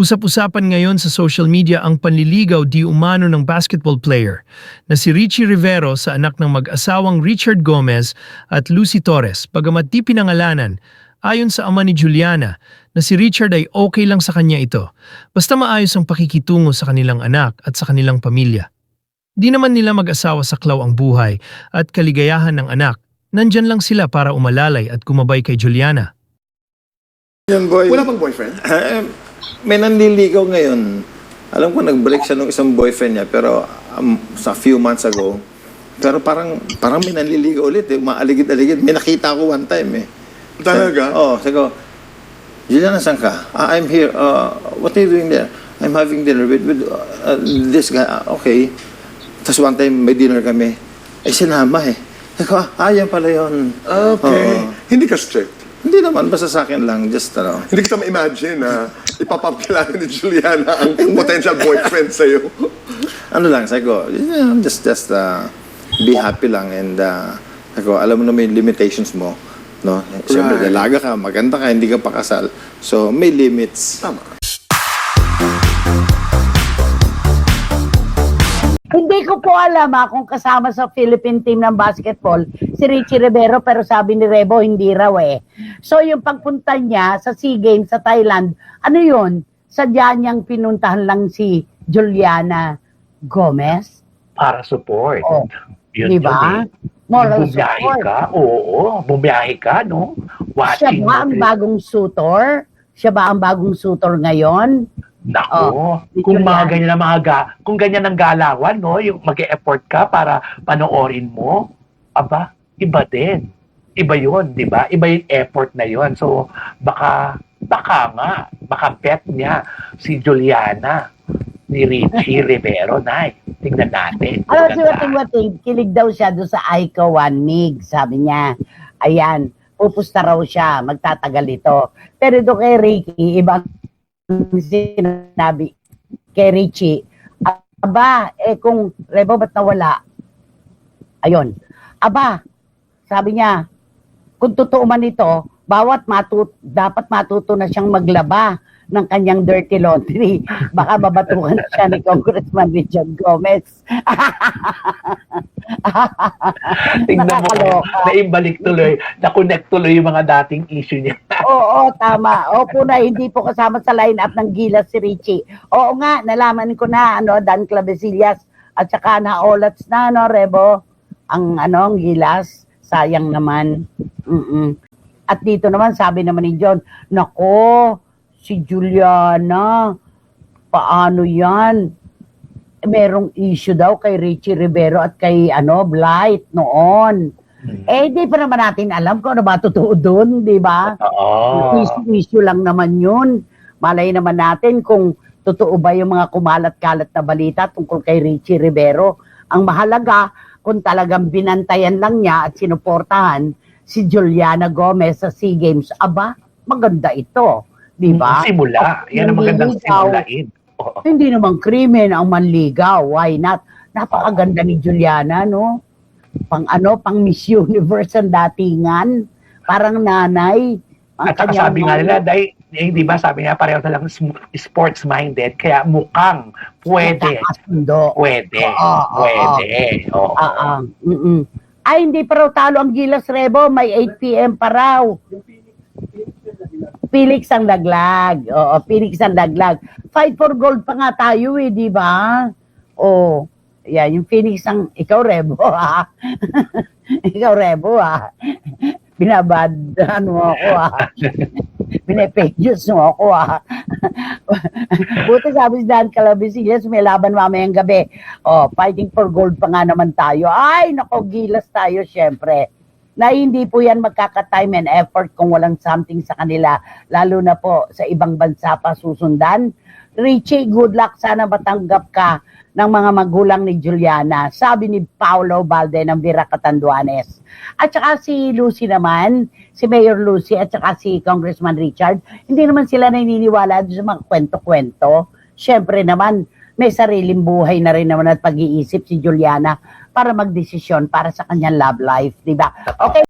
Usap-usapan ngayon sa social media ang panliligaw di umano ng basketball player na si Richie Rivero sa anak ng mag-asawang Richard Gomez at Lucy Torres. Bagamat di pinangalanan, ayon sa ama ni Juliana na si Richard ay okay lang sa kanya ito, basta maayos ang pakikitungo sa kanilang anak at sa kanilang pamilya. Di naman nila mag-asawa saklaw ang buhay at kaligayahan ng anak. Nandyan lang sila para umalalay at kumabay kay Juliana. Yan boy. Wala pang boyfriend? May nanliligaw ngayon. Alam ko nag-break siya ng isang boyfriend niya pero sa few months ago. Pero parang may nanliligaw ulit eh. Maaligid-aligid. May nakita ko one time eh. Talaga? Sabi ko, Juliana, saan ka? I'm here. What are you doing there? I'm having dinner with this guy. Okay. Tapos one time may dinner kami. Ay sinama eh. Sabi ko, yan pala yun. Okay. Hindi ka strict? Hindi naman, basta sa akin lang, just Hindi kita ma-imagine na ipapapakilala ni Juliana ang potential boyfriend sa'yo. ano lang, sabi ko, just be happy lang and sabi ko, alam mo na may limitations mo, no? Siyempre, Right. dalaga ka, maganda ka, hindi ka pakasal. So, may limits. Tama. Hindi ko po alam kung kasama sa Philippine team ng basketball si Richie Rivero, pero sabi ni Rebo hindi raw eh. So yung pagpunta niya sa SEA Games sa Thailand, ano yun? Sadya niyang pinuntahan lang si Juliana Gomez? Para support. Oh, Yun diba? yun eh. Moral Bumiyahe support. ka, oo. Bumiyahe ka, no? Siya Watching. ba ang bagong suitor? Siya ba ang bagong suitor ngayon? Nako, si kung mga Juliana. ganyan ang kung ganyan ang galawan, no, yung mag-e-effort ka para panoorin mo, aba, iba din. Iba yun, di ba? Iba yung effort na yun. So, baka bet niya si Juliana ni Richie Rivero, Nay. Tingnan natin. Alam si Wating-Wating, kilig daw siya doon sa Aika 1 Mig. Sabi niya, ayan, pupusta raw siya, magtatagal ito. Pero doon kay Ricky, ibang sinabi kay Richie, aba, kung Rebo ba't nawala? Ayun. Aba, sabi niya, kung totoo man ito, dapat matuto na siyang maglaba ng kanyang dirty laundry. Baka babatukan siya ni Congressman Richard Gomez. Tingnan mo, Nakakaloka. naimbalik tuloy, na-connect tuloy yung mga dating issue niya. Oo, tama. Opo na, hindi po kasama sa line-up ng Gilas si Richie. Oo nga, nalaman ko na, Dan Clavesillas, at saka na-olats na, Rebo, ang Gilas. Sayang naman. At dito naman, sabi naman ni John, nako, si Juliana, paano yan? Merong issue daw kay Richie Rivero at kay Blight noon. Di pa naman natin alam kung ano ba totoo doon, di ba? Oo. Issue lang naman yun. Malay naman natin kung totoo ba yung mga kumalat-kalat na balita tungkol kay Richie Rivero. Ang mahalaga, kung talagang binantayan lang niya at sinuportahan si Juliana Gomez sa SEA Games, aba, maganda ito. Di ba? Simula. Yan ang magandang Manligaw. simulain. Oo. Hindi naman krimen ang manligaw. Why not? Napakaganda ni Juliana, no? Pang Miss Universe ang datingan. Parang nanay. At saka sabi nga nila, di ba, sabi niya pareho silang sports-minded, kaya mukhang pwede. Magkakasundo. Pwede. Oo. Oo. Ay, hindi pa raw talo ang Gilas, Rebo. May 8 p.m. pa raw. Felix ang laglag. Oo, Felix ang laglag. Fight for gold pa nga tayo di ba? Yung Phoenix ang, ikaw Rebo ikaw Rebo binabadhan mo ako pinepake news mo ako buti sabi si Dan Calavesillas may laban mamayang gabi. Fighting for gold pa nga naman tayo. Ay, nako, Gilas tayo syempre. Na hindi po yan magkaka-time and effort kung walang something sa kanila, lalo na po sa ibang bansa pa susundan. Richie, good luck. Sana matanggap ka ng mga magulang ni Juliana. Sabi ni Paulo Balde ng Vira Catanduanes. At saka si Lucy naman, si Mayor Lucy at saka si Congressman Richard, hindi naman sila naniniwala sa mga kwento-kwento. Siyempre naman, may sariling buhay na rin naman at pag-iisip si Juliana para magdesisyon para sa kanyang love life, di ba? Okay.